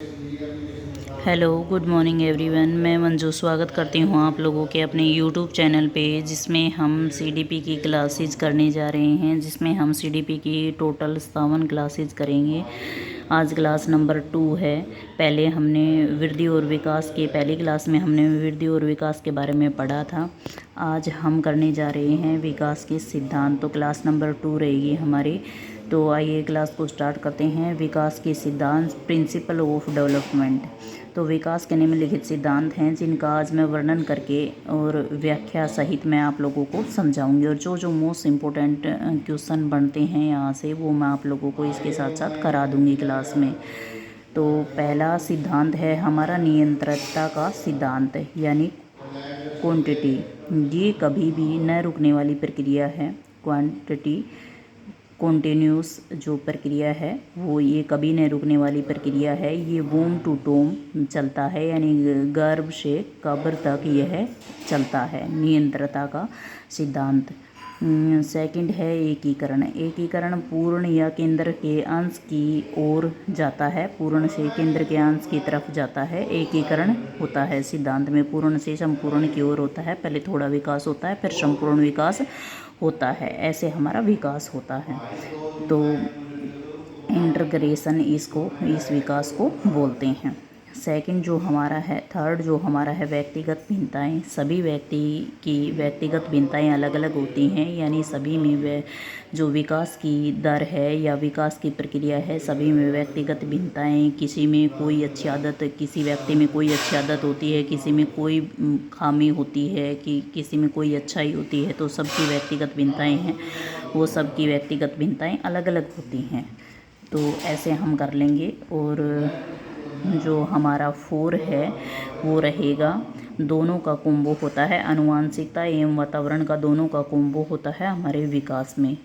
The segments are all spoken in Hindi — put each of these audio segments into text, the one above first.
Hello, good morning everyone. मैं मंजू स्वागत करती हूँ आप लोगों के अपने यूट्यूब चैनल पे, जिसमें हम सीडीपी की क्लासेस करने जा रहे हैं, जिसमें हम सीडीपी की टोटल 57 क्लासेस करेंगे। आज क्लास नंबर 2 है। पहले हमने वृद्धि और विकास के पहली क्लास में हमने वृद्धि और विकास के बारे में पढ़ा था। आज हम करने जा रहे हैं विकास के सिद्धांत, तो क्लास नंबर 2 रहेगी हमारी। तो आइए क्लास को स्टार्ट करते हैं। विकास के सिद्धांत, प्रिंसिपल ऑफ डेवलपमेंट। तो विकास के निम्नलिखित सिद्धांत हैं जिनका आज मैं वर्णन करके और व्याख्या सहित मैं आप लोगों को समझाऊंगी, और जो जो मोस्ट इम्पोर्टेंट क्वेश्चन बनते हैं यहाँ से वो मैं आप लोगों को इसके साथ साथ करा दूंगी क्लास में। तो पहला सिद्धांत है हमारा नियंत्रणता का सिद्धांत, यानी क्वांटिटी। ये कभी भी न रुकने वाली प्रक्रिया है। क्वांटिटी कॉन्टिन्यूस जो प्रक्रिया है वो ये कभी नहीं रुकने वाली प्रक्रिया है। ये वोम टू टोम चलता है, यानी गर्भ से कब्र तक यह चलता है। नियंत्रता का सिद्धांत। सेकंड है एकीकरण। एकीकरण पूर्ण या केंद्र के अंश की ओर जाता है, पूर्ण से केंद्र के अंश की तरफ जाता है। एकीकरण होता है सिद्धांत में पूर्ण से संपूर्ण की ओर होता है। पहले थोड़ा विकास होता है, फिर संपूर्ण विकास होता है। ऐसे हमारा विकास होता है। तो इंटीग्रेशन इस विकास को बोलते हैं। सेकंड जो हमारा है, थर्ड जो हमारा है व्यक्तिगत भिन्नताएं। सभी व्यक्ति की व्यक्तिगत भिन्नताएं अलग अलग होती हैं, यानी सभी में वे जो विकास की दर है या विकास की प्रक्रिया है, सभी में व्यक्तिगत भिन्नताएं। किसी में कोई अच्छी आदत, किसी व्यक्ति में कोई अच्छी आदत होती है, किसी में कोई खामी होती है, कि किसी में कोई अच्छाई होती है। तो सबकी व्यक्तिगत भिन्नताएं हैं, वो सबकी व्यक्तिगत भिन्नताएं अलग अलग होती हैं। तो ऐसे हम कर लेंगे। और जो हमारा 4 है वो रहेगा दोनों का कुंभो होता है। आनुवांशिकता एवं वातावरण का दोनों का कुंभो होता है हमारे विकास में।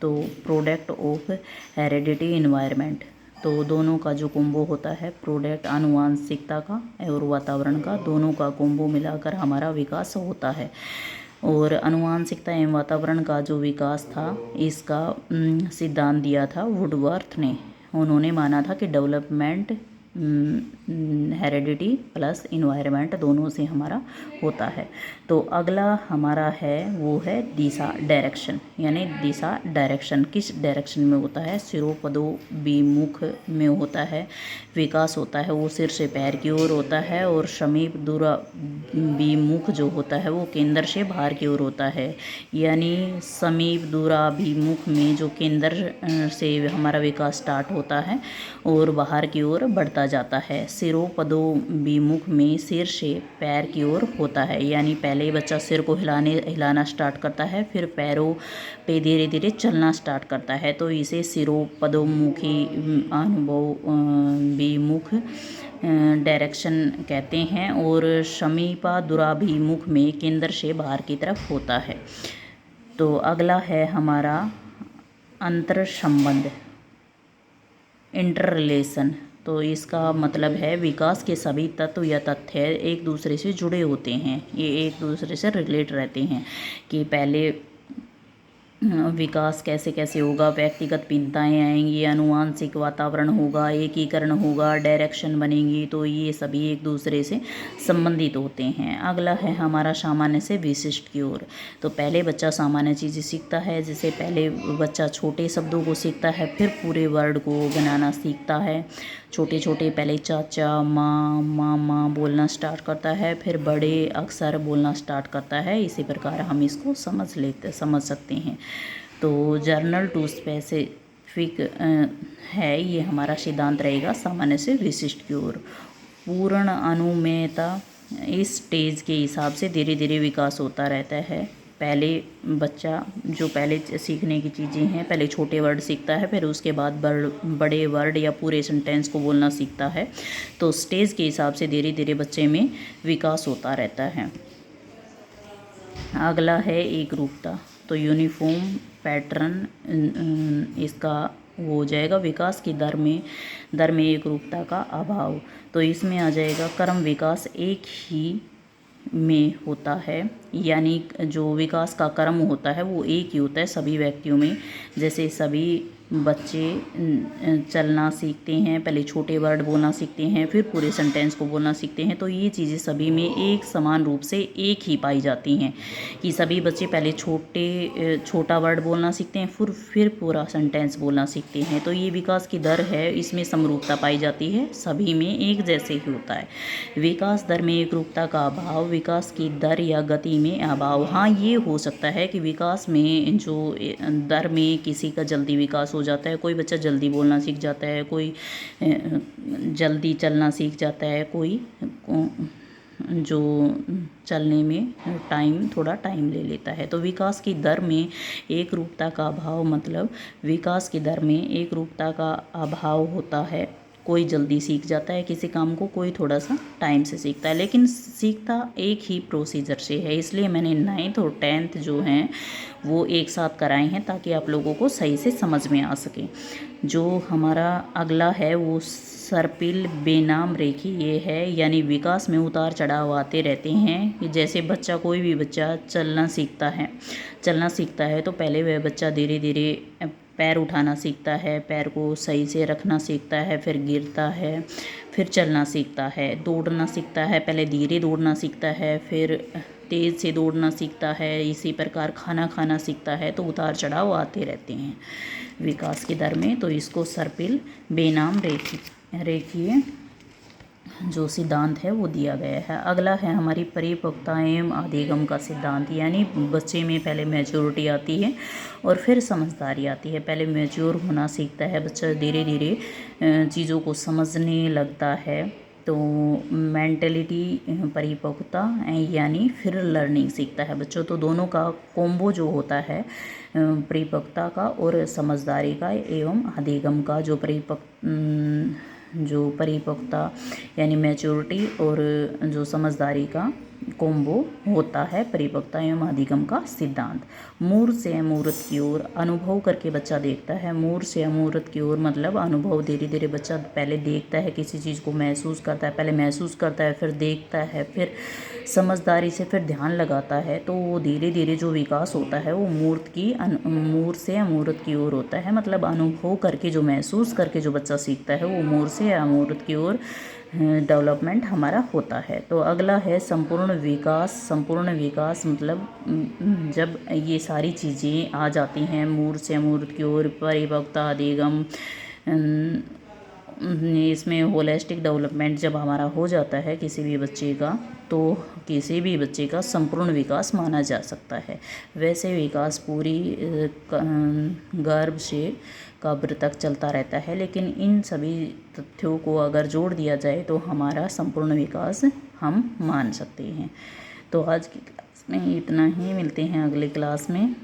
तो प्रोडक्ट ऑफ हेरिडिटी इन्वायरमेंट। तो दोनों का जो कुंभो होता है, प्रोडक्ट आनुवांशिकता का और वातावरण का, दोनों का कुंभो मिलाकर हमारा विकास होता है। और आनुवांशिकता एवं वातावरण का जो विकास था, इसका सिद्धांत दिया था वुडवर्थ ने। उन्होंने माना था कि डेवलपमेंट हेरिडिटी प्लस इन्वायरमेंट दोनों से हमारा होता है। तो अगला हमारा है वो है दिशा, डायरेक्शन। यानी दिशा डायरेक्शन किस डायरेक्शन में होता है? सिरोपदोभिमुख में होता है। विकास होता है वो सिर से पैर की ओर होता है, और समीप दूराभिमुख जो होता है वो केंद्र से बाहर की ओर होता है। यानी समीप दूराभिमुख में जो केंद्र से हमारा विकास स्टार्ट होता है और बाहर की ओर बढ़ता जाता है। सिरोपदोभिमुख में सिर से पैर की ओर होता है, यानी पहले ही बच्चा सिर को हिलाना स्टार्ट करता है, फिर पैरों पे धीरे धीरे चलना स्टार्ट करता है। तो इसे सिरोपदोमुखी विमुख डायरेक्शन कहते हैं। और समीपादुराभिमुख में केंद्र से बाहर की तरफ होता है। तो अगला है हमारा अंतर संबंध, इंटर रिलेशन। तो इसका मतलब है विकास के सभी तत्व या तथ्य एक दूसरे से जुड़े होते हैं, ये एक दूसरे से रिलेट रहते हैं। कि पहले विकास कैसे कैसे होगा, व्यक्तिगत भिन्नताएं आएंगी, आनुवांशिक वातावरण होगा, एकीकरण होगा, डायरेक्शन बनेगी। तो ये सभी एक दूसरे से संबंधित होते हैं। अगला है हमारा सामान्य से विशिष्ट की ओर। तो पहले बच्चा सामान्य चीज़ें सीखता है, जैसे पहले बच्चा छोटे शब्दों को सीखता है, फिर पूरे वर्ड को बनाना सीखता है। छोटे छोटे पहले चाचा, माँ, मामा बोलना स्टार्ट करता है, फिर बड़े अक्षर बोलना स्टार्ट करता है। इसी प्रकार हम इसको समझ सकते हैं। तो जर्नल टू स्पेसिफिक है ये हमारा सिद्धांत रहेगा सामान्य से विशिष्ट की ओर। पूर्ण अनुमेयता, इस स्टेज के हिसाब से धीरे धीरे विकास होता रहता है। पहले बच्चा जो पहले सीखने की चीज़ें हैं, पहले छोटे वर्ड सीखता है, फिर उसके बाद बड़े वर्ड या पूरे सेंटेंस को बोलना सीखता है। तो स्टेज के हिसाब से धीरे धीरे बच्चे में विकास होता रहता है। अगला है एकरूपता। तो यूनिफॉर्म पैटर्न इसका वो हो जाएगा। विकास की दर में एकरूपता का अभाव। तो इसमें आ जाएगा क्रम विकास एक ही में होता है, यानी जो विकास का क्रम होता है वो एक ही होता है सभी व्यक्तियों में। जैसे सभी बच्चे चलना सीखते हैं, पहले छोटे वर्ड बोलना सीखते हैं, फिर पूरे सेंटेंस को बोलना सीखते हैं। तो ये चीज़ें सभी में एक समान रूप से एक ही पाई जाती हैं कि सभी बच्चे पहले छोटा वर्ड बोलना सीखते हैं, फिर पूरा सेंटेंस बोलना सीखते हैं। तो ये विकास की दर है, इसमें समरूपता पाई जाती है, सभी में एक जैसे ही होता है। विकास दर में एकरूपता का अभाव, विकास की दर या गति में अभाव। हाँ, ये हो सकता है कि विकास में जो दर में किसी का जल्दी विकास हो जाता है, कोई बच्चा जल्दी बोलना सीख जाता है, कोई जल्दी चलना सीख जाता है, कोई जो चलने में थोड़ा टाइम ले लेता है। तो विकास की दर में एक रूपता का अभाव मतलब विकास की दर में एक रूपता का अभाव होता है। कोई जल्दी सीख जाता है किसी काम को, कोई थोड़ा सा टाइम से सीखता है, लेकिन सीखता एक ही प्रोसीजर से है। इसलिए मैंने 9th और 10th जो हैं वो एक साथ कराए हैं ताकि आप लोगों को सही से समझ में आ सके। जो हमारा अगला है वो सर्पिल बेनाम रेखीय है, यानी विकास में उतार चढ़ाव आते रहते हैं। जैसे कोई भी बच्चा चलना सीखता है तो पहले वह बच्चा धीरे धीरे पैर उठाना सीखता है, पैर को सही से रखना सीखता है, फिर गिरता है, फिर चलना सीखता है, दौड़ना सीखता है, पहले धीरे दौड़ना सीखता है, फिर तेज़ से दौड़ना सीखता है, इसी प्रकार खाना खाना सीखता है। तो उतार चढ़ाव आते रहते हैं विकास की दर में। तो इसको सर्पिल बेनाम रेखीय जो सिद्धांत है वो दिया गया है। अगला है हमारी परिपक्वता एवं अधिगम का सिद्धांत, यानी बच्चे में पहले मैच्योरिटी आती है और फिर समझदारी आती है। पहले मैच्योर होना सीखता है बच्चा, धीरे धीरे चीज़ों को समझने लगता है। तो मेंटलिटी परिपक्वता यानी फिर लर्निंग सीखता है बच्चों। तो दोनों का कॉम्बो जो होता है परिपक्वता का और समझदारी का एवं अधिगम का, जो परिपक्वता यानी मैच्योरिटी और जो समझदारी का कॉम्बो होता है परिपक्वता एवं अधिगम का सिद्धांत। मूर्त से अमूर्त की ओर अनुभव करके बच्चा देखता है। मूर्त से अमूर्त की ओर मतलब अनुभव, धीरे धीरे बच्चा पहले देखता है किसी चीज़ को, महसूस करता है, पहले महसूस करता है, फिर देखता है, फिर समझदारी से फिर ध्यान लगाता है। तो वो धीरे धीरे जो विकास होता है वो मूर्त से अमूर्त की ओर होता है। मतलब अनुभव करके जो महसूस करके जो बच्चा सीखता है वो मूर्त से अमूर्त की ओर डेवलपमेंट हमारा होता है। तो अगला है संपूर्ण विकास। संपूर्ण विकास मतलब जब ये सारी चीज़ें आ जाती हैं मूर्त से अमूर्त की ओर, परिपक्वता, अधिगम, इसमें होलिस्टिक डेवलपमेंट जब हमारा हो जाता है किसी भी बच्चे का, तो किसी भी बच्चे का संपूर्ण विकास माना जा सकता है। वैसे विकास पूरी गर्भ से कब्र तक चलता रहता है, लेकिन इन सभी तथ्यों को अगर जोड़ दिया जाए तो हमारा संपूर्ण विकास हम मान सकते हैं। तो आज की क्लास में इतना ही, मिलते हैं अगली क्लास में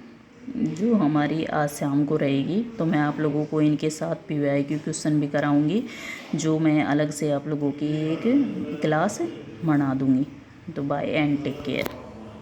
जो हमारी आज शाम को रहेगी। तो मैं आप लोगों को इनके साथ PYQ क्वेश्चन भी कराऊंगी, जो मैं अलग से आप लोगों की एक क्लास बना दूंगी। तो बाय एंड टेक केयर।